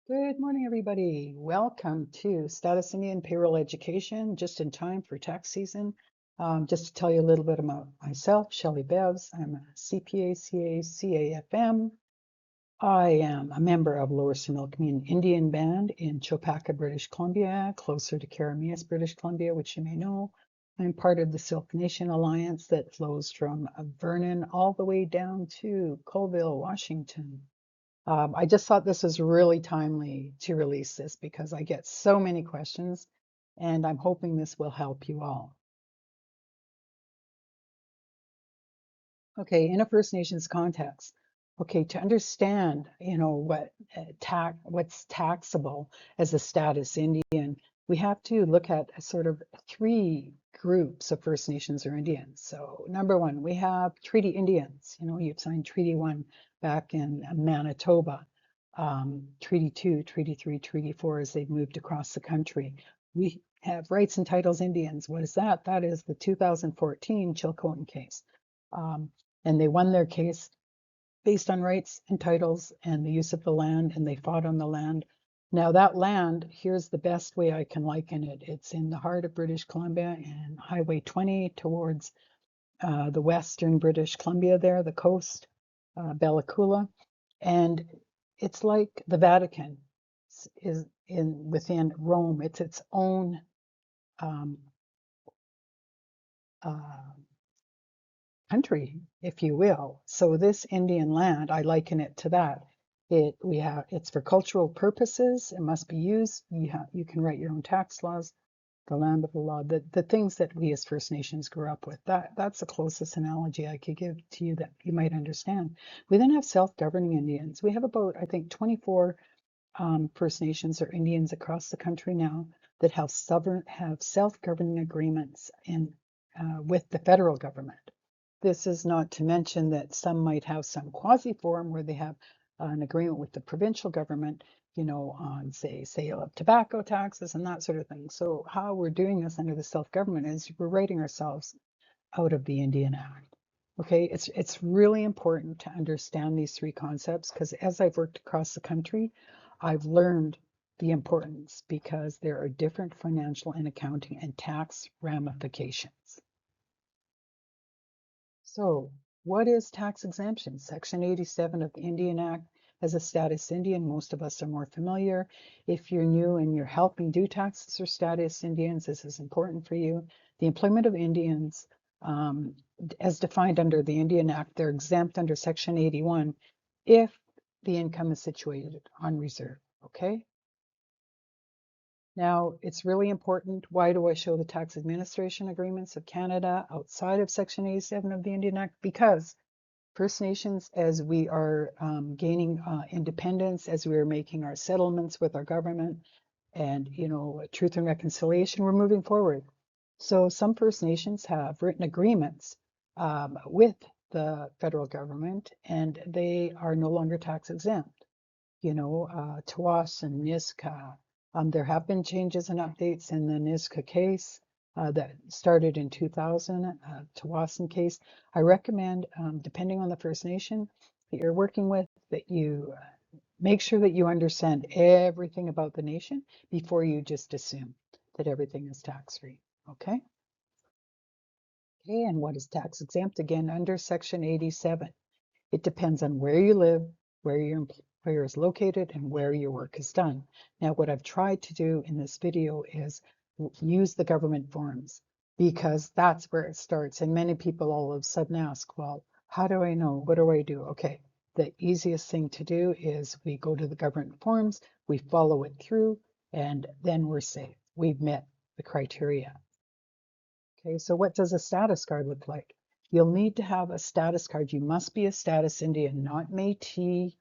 Good morning, everybody. Welcome to Status Indian Payroll Education, just in time for tax season. Just to tell you a little bit about myself, Shelley Bevs. I'm a CPA, CA, CAFM. I am a member of Lower Similkameen Indian Band in Chopaka, British Columbia, closer to Karamias, British Columbia, which you may know. I'm part of the Silk Nation Alliance that flows from Vernon all the way down to Colville, Washington. I just thought this was really timely to release this because I get so many questions, and I'm hoping this will help you all. Okay, in a First Nations context, okay, to understand, what's taxable as a status Indian, we have to look at a sort of three groups of First Nations or Indians. So number one, we have Treaty Indians. You've signed Treaty 1 back in Manitoba. Treaty 2, Treaty 3, Treaty 4 as they've moved across the country. We have Rights and Titles Indians. What is that? That is the 2014 Chilcotin case. And they won their case based on rights and titles and the use of the land, and they fought on the land. Now, that land, here's the best way I can liken it. It's in the heart of British Columbia and Highway 20 towards the western British Columbia there, the coast, Bella Coola. And it's like the Vatican is within Rome. It's its own um, uh, country, if you will. So this Indian land, I liken it to that. It's for cultural purposes. It must be used. You can write your own tax laws, the land of the law, the things that we as First Nations grew up with. That's the closest analogy I could give to you that you might understand. We then have self-governing Indians. We have about, I think, 24 First Nations or Indians across the country now that have self-governing agreements with the federal government. This is not to mention that some might have some quasi-form where they have an agreement with the provincial government, on, say, sale of tobacco taxes and that sort of thing. So how we're doing this under the self-government is we're writing ourselves out of the Indian Act. Okay, it's really important to understand these three concepts because as I've worked across the country, I've learned the importance because there are different financial and accounting and tax ramifications. So, what is tax exemption? Section 87 of the Indian Act. As a status Indian, most of us are more familiar. If you're new and you're helping do taxes for status Indians, this is important for you. The employment of Indians, as defined under the Indian Act, they're exempt under Section 81 if the income is situated on reserve, okay? Now, it's really important. Why do I show the tax administration agreements of Canada outside of Section 87 of the Indian Act? Because First Nations, as we are gaining independence, as we are making our settlements with our government and, truth and reconciliation, we're moving forward. So some First Nations have written agreements with the federal government and they are no longer tax exempt. Tawas and Niska. There have been changes and updates in the Niska case that started in 2000, Tawasin case. I recommend, depending on the First Nation that you're working with, that you make sure that you understand everything about the nation before you just assume that everything is tax-free, okay? Okay, and what is tax exempt? Again, under Section 87. It depends on where you live, where your employer is located, and where your work is done. Now, what I've tried to do in this video is use the government forms because that's where it starts. And many people all of a sudden ask, well, how do I know? What do I do? Okay, the easiest thing to do is we go to the government forms, we follow it through, and then we're safe. We've met the criteria. Okay, so what does a status card look like? You'll need to have a status card. You must be a status Indian, not Métis,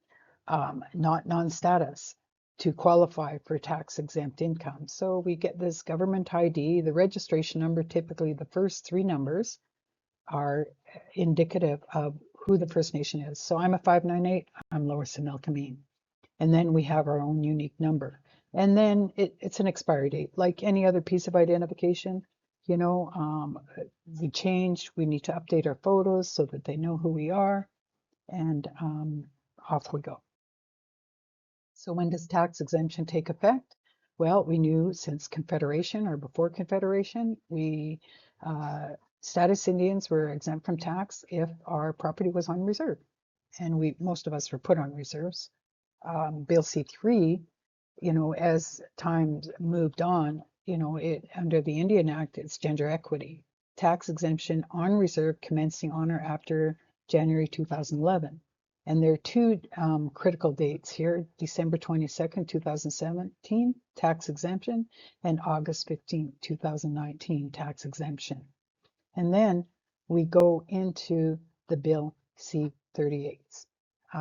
not non-status, to qualify for tax exempt income. So we get this government ID, the registration number, typically the first three numbers are indicative of who the First Nation is. So I'm a 598, I'm Lower Similkameen. And then we have our own unique number. And then it's an expiry date, like any other piece of identification. We change, we need to update our photos so that they know who we are, and off we go. So when does tax exemption take effect? Well, we knew since Confederation or before Confederation, status Indians were exempt from tax if our property was on reserve. And most of us were put on reserves. Bill C3, as times moved on, under the Indian Act, it's gender equity. Tax exemption on reserve commencing on or after January 2011. And there are two critical dates here, December 22nd, 2017, tax exemption, and August 15th, 2019, tax exemption. And then we go into the Bill C-38s.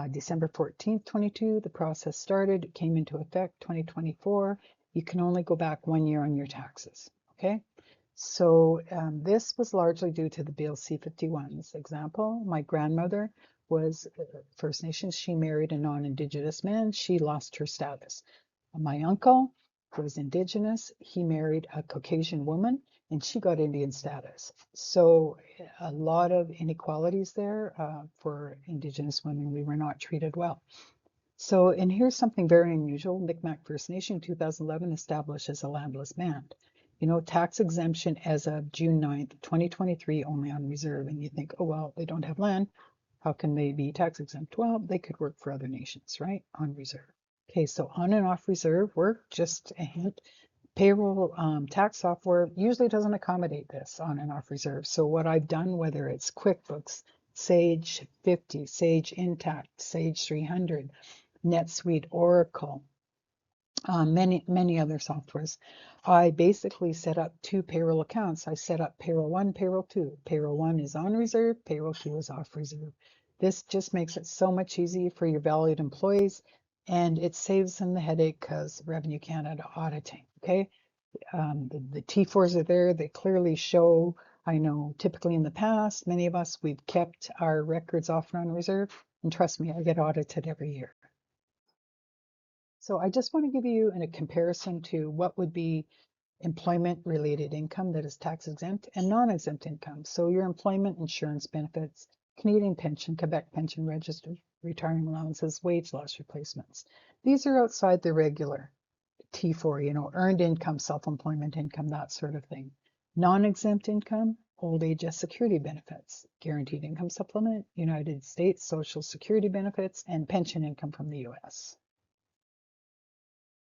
December 14th, 22, the process started, it came into effect 2024. You can only go back 1 year on your taxes, okay? So this was largely due to the Bill C-51s. Example, my grandmother was First Nations. She married a non-Indigenous man. She lost her status. My uncle was Indigenous. He married a Caucasian woman and she got Indian status. So a lot of inequalities there for Indigenous women. We were not treated well. So, and here's something very unusual. Micmac First Nation 2011 established as a landless band. Tax exemption as of June 9th, 2023, only on reserve. And you think, oh, well, they don't have land. How can they be tax exempt? Well, they could work for other nations, right? On reserve. Okay, so on and off reserve work, just a hint. Payroll tax software usually doesn't accommodate this on and off reserve. So what I've done, whether it's QuickBooks, Sage 50, Sage Intacct, Sage 300, NetSuite, Oracle, many other softwares, I basically set up two payroll accounts. I set up payroll 1, payroll 2. Payroll 1 is on reserve, payroll 2 is off reserve. This just makes it so much easier for your valued employees, and it saves them the headache because Revenue Canada auditing, okay? The T4s are there. They clearly show, I know typically in the past, many of us, we've kept our records off and on reserve. And trust me, I get audited every year. So I just want to give you a comparison to what would be employment related income that is tax exempt and non-exempt income. So your employment insurance benefits, Canadian pension, Quebec pension register, retiring allowances, wage loss replacements. These are outside the regular T4, earned income, self-employment income, that sort of thing. Non-exempt income, old age security benefits, guaranteed income supplement, United States Social Security benefits, and pension income from the US.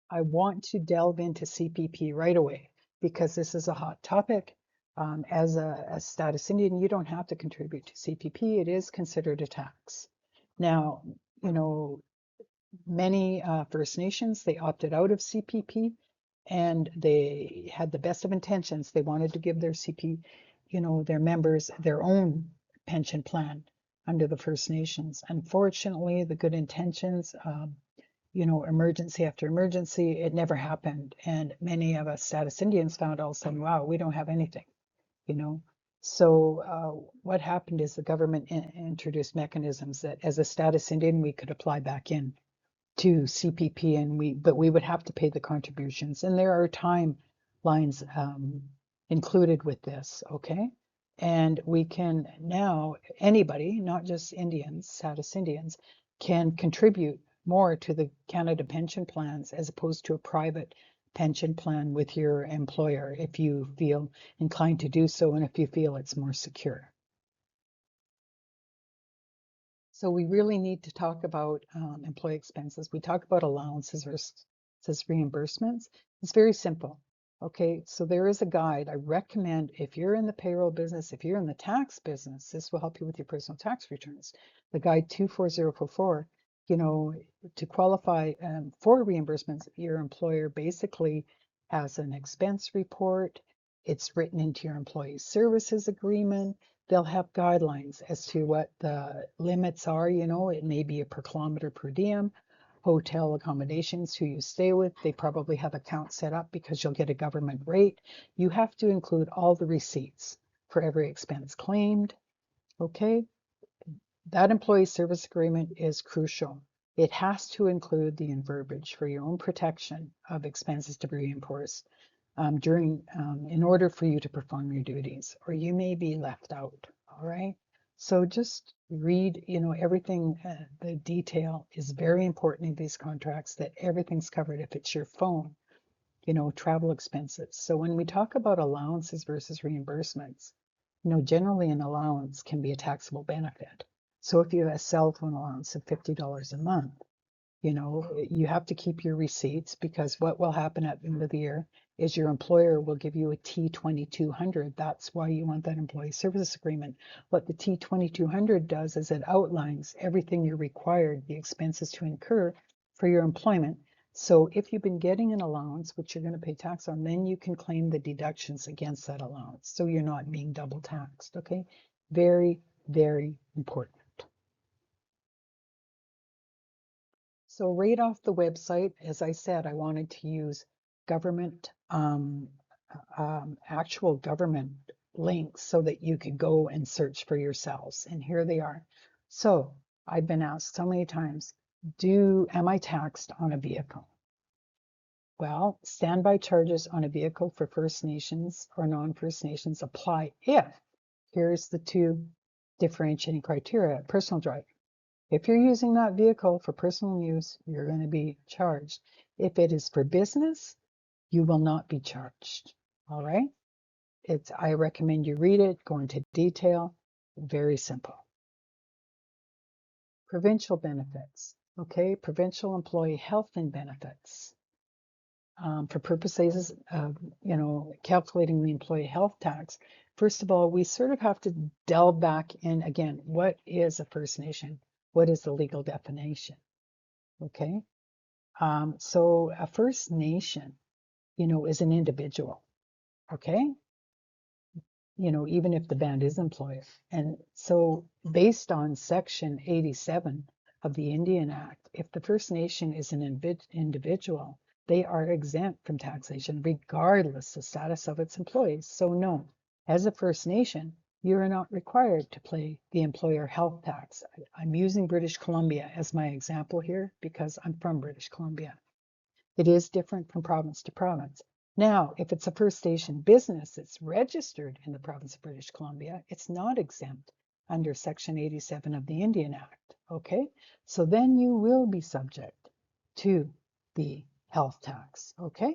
I want to delve into CPP right away because this is a hot topic. As a status Indian, you don't have to contribute to CPP. It is considered a tax. Now, many First Nations, they opted out of CPP and they had the best of intentions. They wanted to give their their members their own pension plan under the First Nations. Unfortunately, the good intentions, emergency after emergency, it never happened. And many of us status Indians found all of a sudden, wow, we don't have anything, So what happened is the government introduced mechanisms that as a status Indian, we could apply back in to CPP, but we would have to pay the contributions, and there are timelines included with this, okay? And we can now, anybody, not just Indians, status Indians, can contribute more to the Canada pension plans as opposed to a private pension plan with your employer if you feel inclined to do so and if you feel it's more secure. So we really need to talk about employee expenses. We talk about allowances versus reimbursements. It's very simple. Okay, so there is a guide. I recommend if you're in the payroll business, if you're in the tax business, this will help you with your personal tax returns. The guide 24044, to qualify for reimbursements, your employer basically has an expense report. It's written into your employee services agreement. They'll have guidelines as to what the limits are. It may be a per kilometer per diem, hotel accommodations, who you stay with. They probably have accounts set up because you'll get a government rate. You have to include all the receipts for every expense claimed. Okay, that employee service agreement is crucial. It has to include the verbiage for your own protection of expenses to be reimbursed in order for you to perform your duties, or you may be left out, all right? So just read, everything, the detail is very important in these contracts, that everything's covered. If it's your phone, travel expenses. So when we talk about allowances versus reimbursements, generally an allowance can be a taxable benefit. So if you have a cell phone allowance of $50 a month, you have to keep your receipts, because what will happen at the end of the year is your employer will give you a T2200. That's why you want that employee services agreement. What the T2200 does is it outlines everything you're required, the expenses to incur for your employment. So if you've been getting an allowance, which you're going to pay tax on, then you can claim the deductions against that allowance. So you're not being double taxed, okay? Very, very important. So right off the website, as I said, I wanted to use government, actual government links so that you could go and search for yourselves. And here they are. So I've been asked so many times, am I taxed on a vehicle? Well, standby charges on a vehicle for First Nations or non-First Nations apply if, here's the two differentiating criteria: personal driving. If you're using that vehicle for personal use, you're going to be charged. If it is for business, you will not be charged. All right? I recommend you read it, go into detail. Very simple. Provincial benefits. Okay, provincial employee health and benefits. For purposes of, calculating the employee health tax, first of all, we sort of have to delve back in again. What is a First Nation? What is the legal definition? Okay. So a First Nation, is an individual, okay? Even if the band is employer. And so based on Section 87 of the Indian Act, if the First Nation is an individual, they are exempt from taxation regardless of status of its employees. So no, as a First Nation, you are not required to pay the employer health tax. I'm using British Columbia as my example here because I'm from British Columbia. It is different from province to province. Now, if it's a First Nation business that's registered in the province of British Columbia, it's not exempt under Section 87 of the Indian Act, okay? So then you will be subject to the health tax, okay?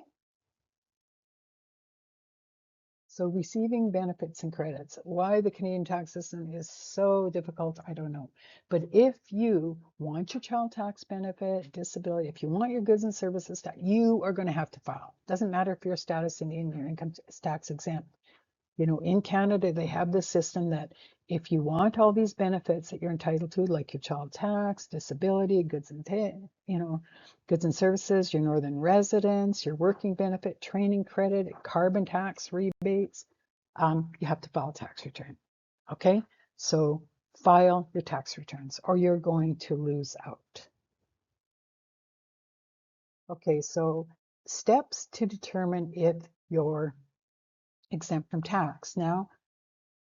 So receiving benefits and credits. Why the Canadian tax system is so difficult, I don't know. But if you want your child tax benefit, disability, if you want your goods and services tax, you are going to have to file. Doesn't matter if you're a status Indian, your income tax exempt. In Canada, they have this system that if you want all these benefits that you're entitled to, like your child tax, disability, goods and services, your northern residence, your working benefit, training credit, carbon tax rebates, you have to file a tax return. Okay, so file your tax returns or you're going to lose out. Okay, so steps to determine if you're exempt from tax. Now,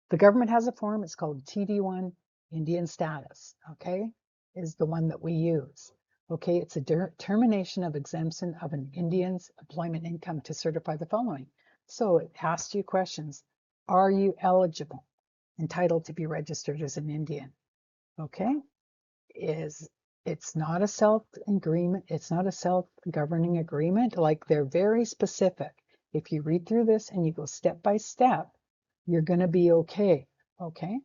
the government has a form, it's called TD1, Indian Status, okay, is the one that we use. Okay, it's a determination of exemption of an Indian's employment income to certify the following. So it asks you questions. Are you eligible, entitled to be registered as an Indian? Okay, it's not a self-agreement, it's not a self-governing agreement, like they're very specific. If you read through this and you go step by step, you're going to be okay. Okay.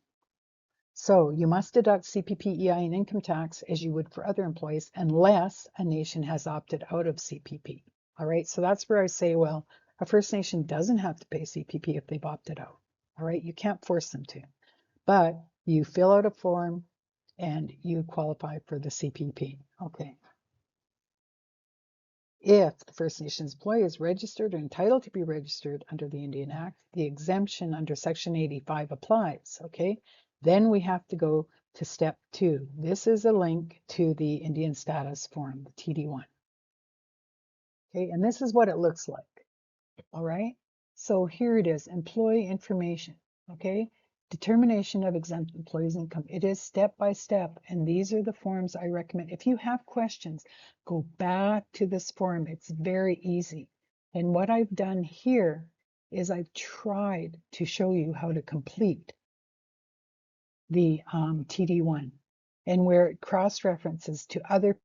So you must deduct CPP, EI, and income tax as you would for other employees unless a nation has opted out of CPP. All right. So that's where I say, well, a First Nation doesn't have to pay CPP if they've opted out. All right. You can't force them to, but you fill out a form and you qualify for the CPP. Okay. If the First Nations employee is registered or entitled to be registered under the Indian Act, the exemption under Section 85 applies, okay? Then we have to go to step 2. This is a link to the Indian status form, the TD1. Okay, and this is what it looks like, all right? So here it is, employee information, okay? Determination of exempt employees' income. It is step by step, and these are the forms I recommend. If you have questions, go back to this form. It's very easy. And what I've done here is I've tried to show you how to complete the TD1 and where it cross-references to other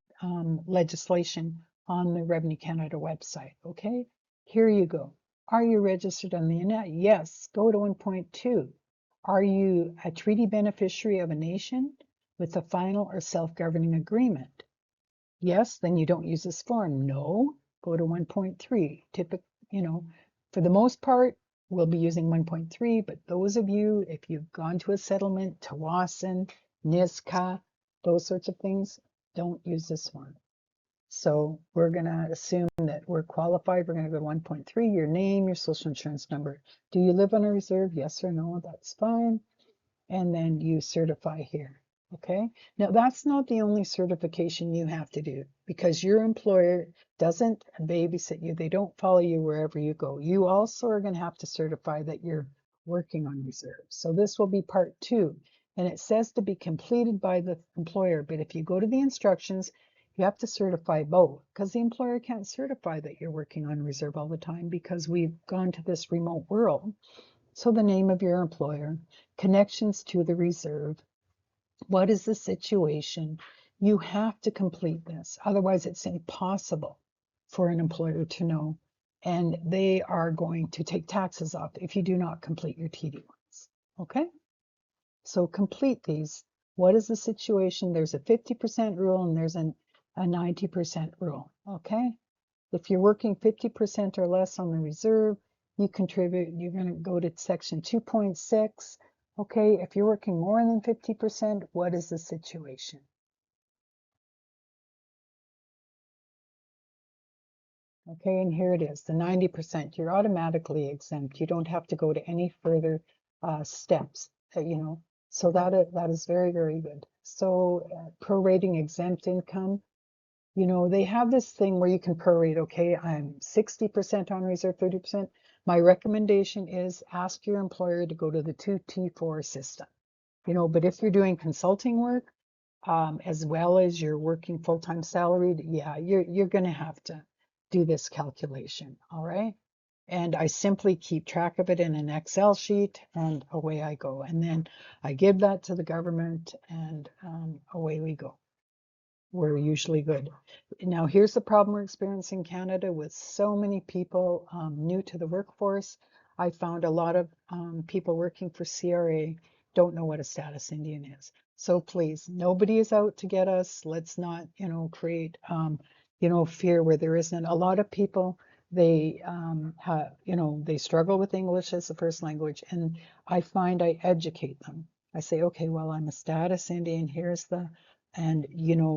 legislation on the Revenue Canada website. Okay, here you go. Are you registered on the internet? Yes, go to 1.2. Are you a treaty beneficiary of a nation with a final or self-governing agreement? Yes, then you don't use this form. No, go to 1.3. For the most part, we'll be using 1.3, but those of you, if you've gone to a settlement, Tawasin, NISCA, those sorts of things, don't use this one. So we're going to assume that we're qualified. We're going to go to 1.3, your name, your social insurance number. Do you live on a reserve? Yes or no? That's fine. And then you certify here. Okay. Now that's not the only certification you have to do because your employer doesn't babysit you. They don't follow you wherever you go. You also are going to have to certify that you're working on reserve. So this will be part 2. And it says to be completed by the employer. But if you go to the instructions, you have to certify both because the employer can't certify that you're working on reserve all the time because we've gone to this remote world. So the name of your employer, connections to the reserve, what is the situation? You have to complete this. Otherwise, it's impossible for an employer to know. And they are going to take taxes off if you do not complete your TD1s. Okay? So complete these. What is the situation? There's a 50% rule and there's a 90% rule. Okay? If you're working 50% or less on the reserve, you contribute, you're going to go to section 2.6. Okay, if you're working more than 50%, what is the situation? Okay, and here it is, the 90%. You're automatically exempt. You don't have to go to any further steps, So that is very, very good. So prorating exempt income, they have this thing where you can prorate, okay, I'm 60% on reserve, 30%. My recommendation is ask your employer to go to the 2T4 system. But if you're doing consulting work, as well as you're working full-time salaried, yeah, you're going to have to do this calculation, all right? And I simply keep track of it in an Excel sheet and away I go. And then I give that to the government and away we go. We're usually good. Now, here's the problem we're experiencing in Canada with so many people new to the workforce. I found a lot of people working for CRA don't know what a status Indian is. So please, nobody is out to get us. Let's not, create, fear where there isn't. A lot of people, they have, they struggle with English as a first language, and I find I educate them. I say, okay, well, I'm a status Indian. And,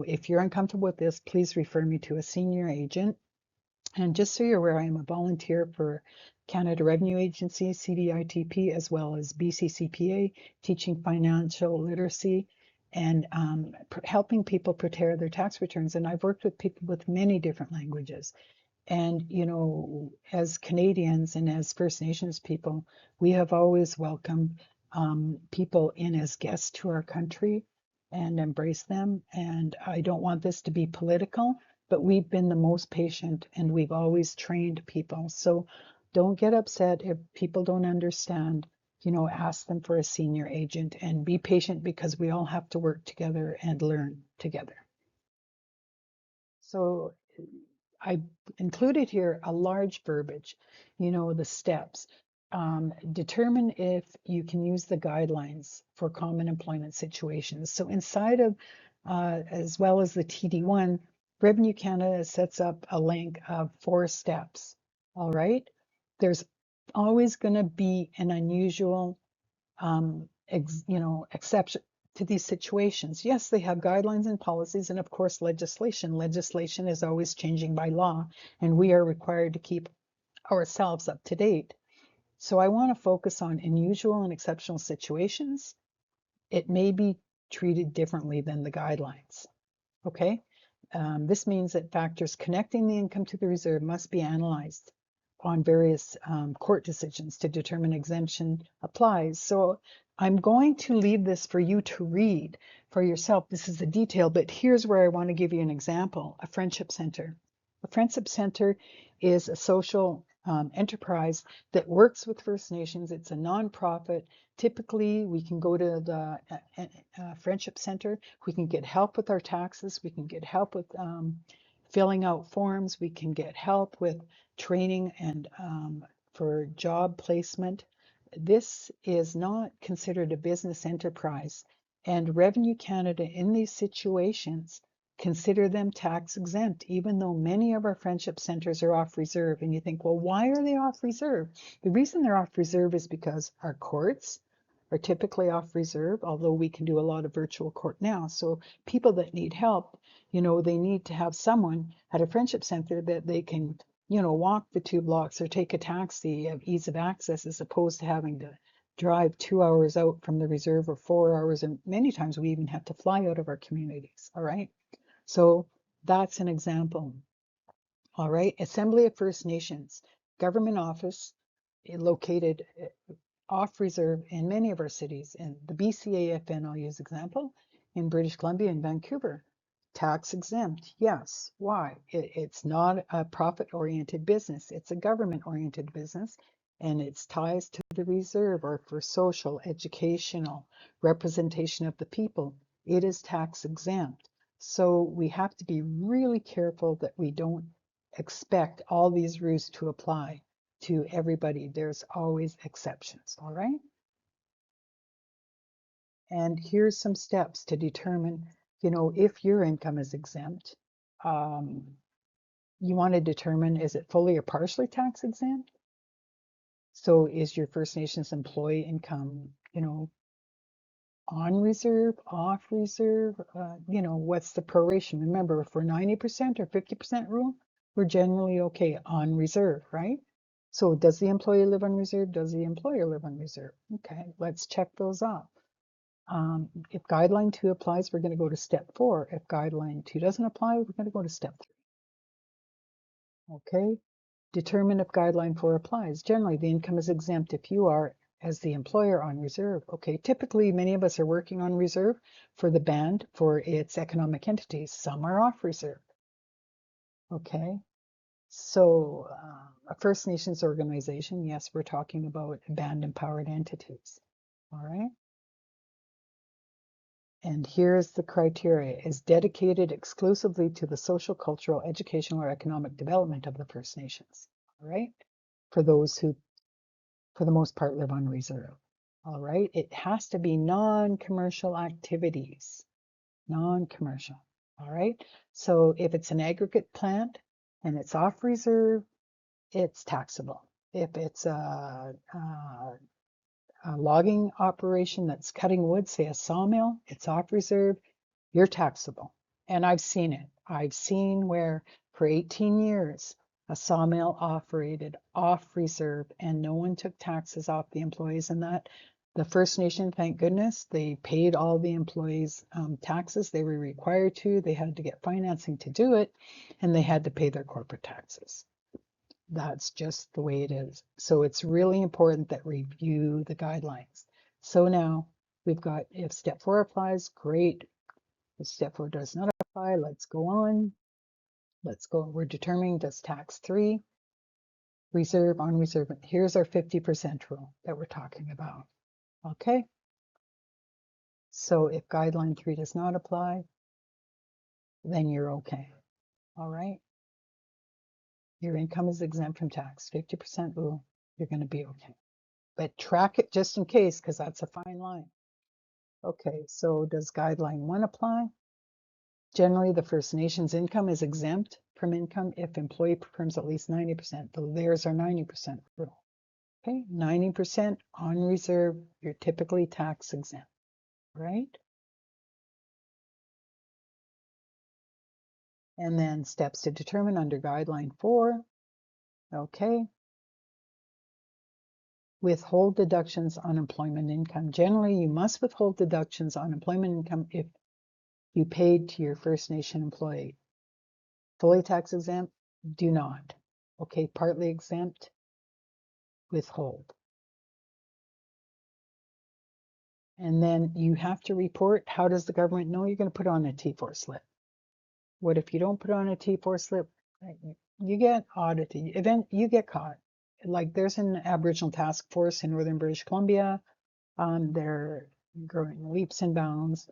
if you're uncomfortable with this, please refer me to a senior agent. And just so you're aware, I am a volunteer for Canada Revenue Agency, CDITP, as well as BCCPA, teaching financial literacy and helping people prepare their tax returns. And I've worked with people with many different languages. And, as Canadians and as First Nations people, we have always welcomed people in as guests to our country and embrace them. And I don't want this to be political, but we've been the most patient and we've always trained people. So don't get upset if people don't understand. Ask them for a senior agent and be patient because we all have to work together and learn together. So I included here a large verbiage, the steps. Determine if you can use the guidelines for common employment situations. So inside of, as well as the TD1, Revenue Canada sets up a link of 4 steps. All right. There's always going to be an unusual, exception to these situations. Yes, they have guidelines and policies and of course legislation. Legislation is always changing by law and we are required to keep ourselves up to date. So I want to focus on unusual and exceptional situations. It may be treated differently than the guidelines. Okay? This means that factors connecting the income to the reserve must be analyzed on various court decisions to determine exemption applies. So I'm going to leave this for you to read for yourself. This is the detail, but here's where I want to give you an example, a friendship center. A friendship center is a social enterprise that works with First Nations. It's a nonprofit. Typically, we can go to the Friendship Center. We can get help with our taxes. We can get help with filling out forms. We can get help with training and for job placement. This is not considered a business enterprise. And Revenue Canada, in these situations, consider them tax exempt, even though many of our friendship centers are off reserve. And you think, well, why are they off reserve? The reason they're off reserve is because our courts are typically off reserve, although we can do a lot of virtual court now. So people that need help, they need to have someone at a friendship center that they can, walk the 2 blocks or take a taxi of ease of access, as opposed to having to drive 2 hours out from the reserve or 4 hours. And many times we even have to fly out of our communities. All right. So that's an example. All right, Assembly of First Nations, government office located off reserve in many of our cities. And the BCAFN, I'll use example, in British Columbia and Vancouver. Tax exempt, yes. Why? It's not a profit-oriented business. It's a government-oriented business, and its ties to the reserve are for social, educational, representation of the people. It is tax exempt. So we have to be really careful that we don't expect all these rules to apply to everybody. There's always exceptions, all right? And here's some steps to determine, if your income is exempt. You want to determine, is it fully or partially tax exempt? So is your First Nations employee income, on reserve, off reserve? What's the proration? Remember, if we're 90% or 50% rule, we're generally okay on reserve, right? So does the employee live on reserve? Does the employer live on reserve? Okay, let's check those off. If guideline 2 applies, we're going to go to step 4. If guideline 2 doesn't apply, we're going to go to step 3. Okay, determine if guideline 4 applies. Generally, the income is exempt if you are, as the employer, on reserve. Okay, typically many of us are working on reserve for the band for its economic entities. Some are off reserve. Okay, so a First Nations organization, yes, we're talking about band empowered entities. All right. And here's the criteria: is dedicated exclusively to the social, cultural, educational, or economic development of the First Nations. All right. For those who, for the most part, live on reserve. All right. It has to be non-commercial activities. Non-commercial. All right. So if it's an aggregate plant and it's off reserve, it's taxable. If it's a logging operation that's cutting wood, say a sawmill, it's off reserve, you're taxable. And I've seen it. I've seen where for 18 years, a sawmill operated off reserve and no one took taxes off the employees. And that the First Nation, thank goodness, they paid all the employees taxes. They were required to. They had to get financing to do it, and they had to pay their corporate taxes. That's just the way it is. So it's really important that we review the guidelines. So now we've got, if step 4 applies, great. If step 4 does not apply, let's go on. Let's go. We're determining, does tax 3, reserve, on reserve. Here's our 50% rule that we're talking about. Okay. So if guideline 3 does not apply, then you're okay. All right. Your income is exempt from tax, 50% rule, you're going to be okay. But track it just in case, because that's a fine line. Okay, so does guideline 1 apply? Generally, the First Nations income is exempt from income if employee performs at least 90%. There's our 90% rule. Okay, 90% on reserve, you're typically tax exempt, right? And then steps to determine under guideline 4. Okay. Withhold deductions on employment income. Generally, you must withhold deductions on employment income if you paid to your First Nation employee. Fully tax exempt, do not. Okay, partly exempt, withhold. And then you have to report. How does the government know? You're going to put on a T4 slip. What if you don't put on a T4 slip? You get audited, you get caught. like there's an Aboriginal task force in northern British Columbia. They're growing leaps and bounds.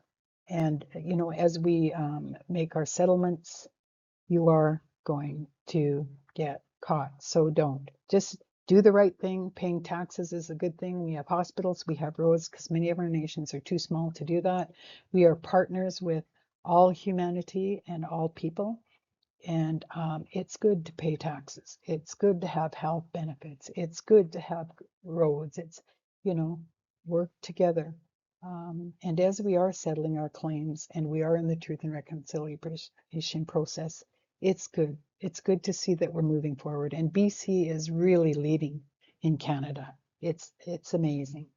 And, you know, as we make our settlements, you are going to get caught. So don't. Just do the right thing. Paying taxes is a good thing. We have hospitals, we have roads, because many of our nations are too small to do that. We are partners with all humanity and all people. And it's good to pay taxes. It's good to have health benefits. It's good to have roads. It's, you know, work together. And as we are settling our claims and we are in the truth and reconciliation process, it's good. It's good to see that we're moving forward. And BC is really leading in Canada. It's amazing.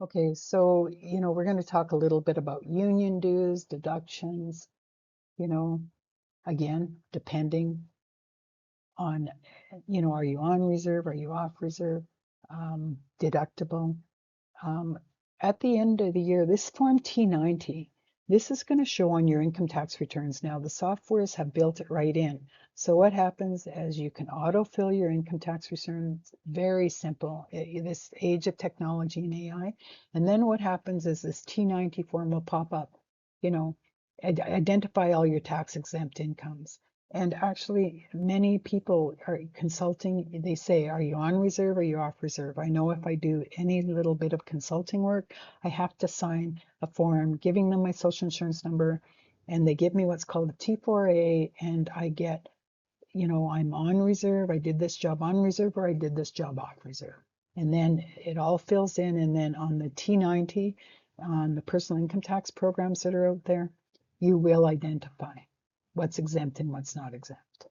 Okay, so, you know, we're going to talk a little bit about union dues, deductions, you know, again, depending on, you know, are you on reserve? Are you off reserve? Deductible. Um, at the end of the year, this Form T90, this is going to show on your income tax returns. Now, the softwares have built it right in. So what happens is you can autofill your income tax returns. Very simple, this age of technology and AI. And then what happens is this T90 form will pop up, you know, identify all your tax exempt incomes. And actually, many people are consulting. They say, are you on reserve or are you off reserve? I know if I do any little bit of consulting work, I have to sign a form giving them my social insurance number, and they give me what's called a T4A, and I get, you know, I'm on reserve, I did this job on reserve, or I did this job off reserve. And then it all fills in, and then on the T90, on the personal income tax programs that are out there, you will identify what's exempt and what's not exempt.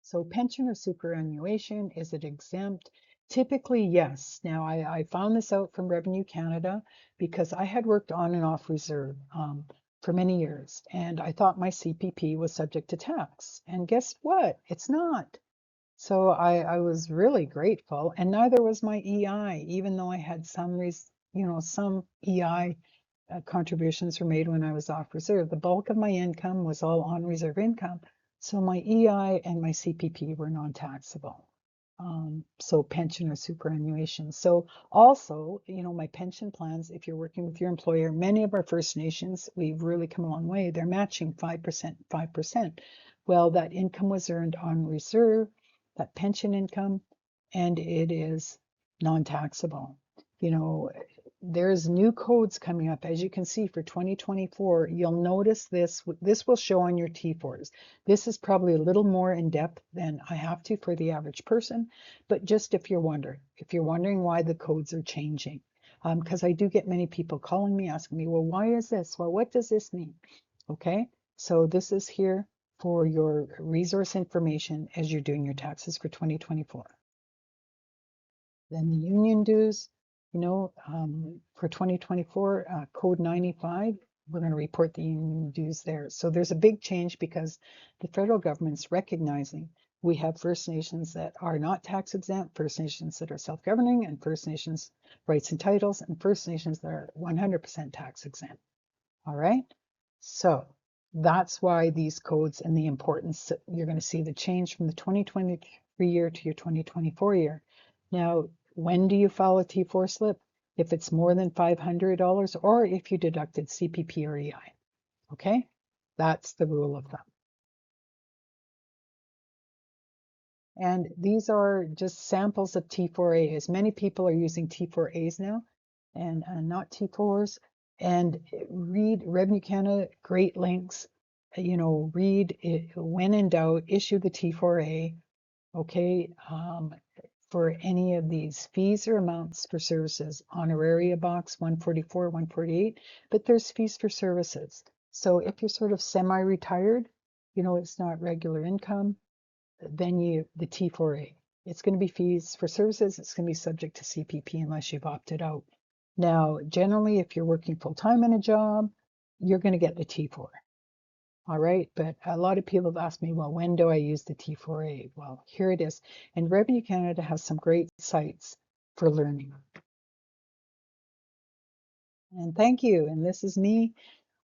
So pension or superannuation, is it exempt? Typically, yes. Now, I found this out from Revenue Canada because I had worked on and off reserve for many years, and I thought my CPP was subject to tax. And guess what? It's not. So I was really grateful, and neither was my EI, even though I had some, you know, some EI contributions were made when I was off reserve. The bulk of my income was all on reserve income. So my EI and my CPP were non-taxable. So pension or superannuation. So also, you know, my pension plans, if you're working with your employer, many of our First Nations, we've really come a long way. They're matching 5%, 5%. Well, that income was earned on reserve, that pension income, and it is non-taxable. You know, there's new codes coming up. As you can see for 2024, you'll notice this will show on your T4s. This is probably a little more in depth than I have to for the average person, but just if you're wondering why the codes are changing, because I do get many people calling me, asking me, well, why is this? Well, what does this mean? Okay, so this is here for your resource information as you're doing your taxes for 2024. Then the union dues, you know, for 2024, code 95, we're going to report the union dues there. So there's a big change because the federal government's recognizing we have First Nations that are not tax exempt, First Nations that are self-governing, and First Nations rights and titles, and First Nations that are 100% tax exempt. All right. So that's why these codes and the importance, you're going to see the change from the 2023 year to your 2024 year. Now, when do you file a T4 slip? If it's more than $500 or if you deducted CPP or EI. Okay, that's the rule of thumb. And these are just samples of T4As. Many people are using T4As now and not T4s. And read Revenue Canada, great links. You know, read it, when in doubt, issue the T4A. Okay, for any of these fees or amounts for services, honoraria box 144, 148, but there's fees for services. So if you're sort of semi-retired, you know, it's not regular income, then the T4A. It's going to be fees for services. It's going to be subject to CPP unless you've opted out. Now, generally, if you're working full-time in a job, you're going to get the T4. All right, but a lot of people have asked me, well, when do I use the T4A? Well, here it is. And Revenue Canada has some great sites for learning. And thank you. And this is me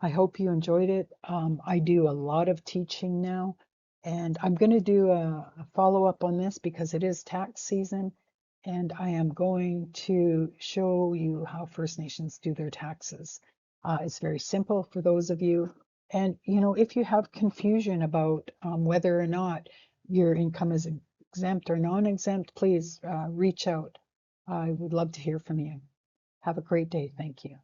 I hope you enjoyed it. I do a lot of teaching now, and I'm going to do a follow-up on this because it is tax season, and I am going to show you how First Nations do their taxes. It's very simple for those of you. And, you know, if you have confusion about whether or not your income is exempt or non-exempt, please reach out. I would love to hear from you. Have a great day. Thank you.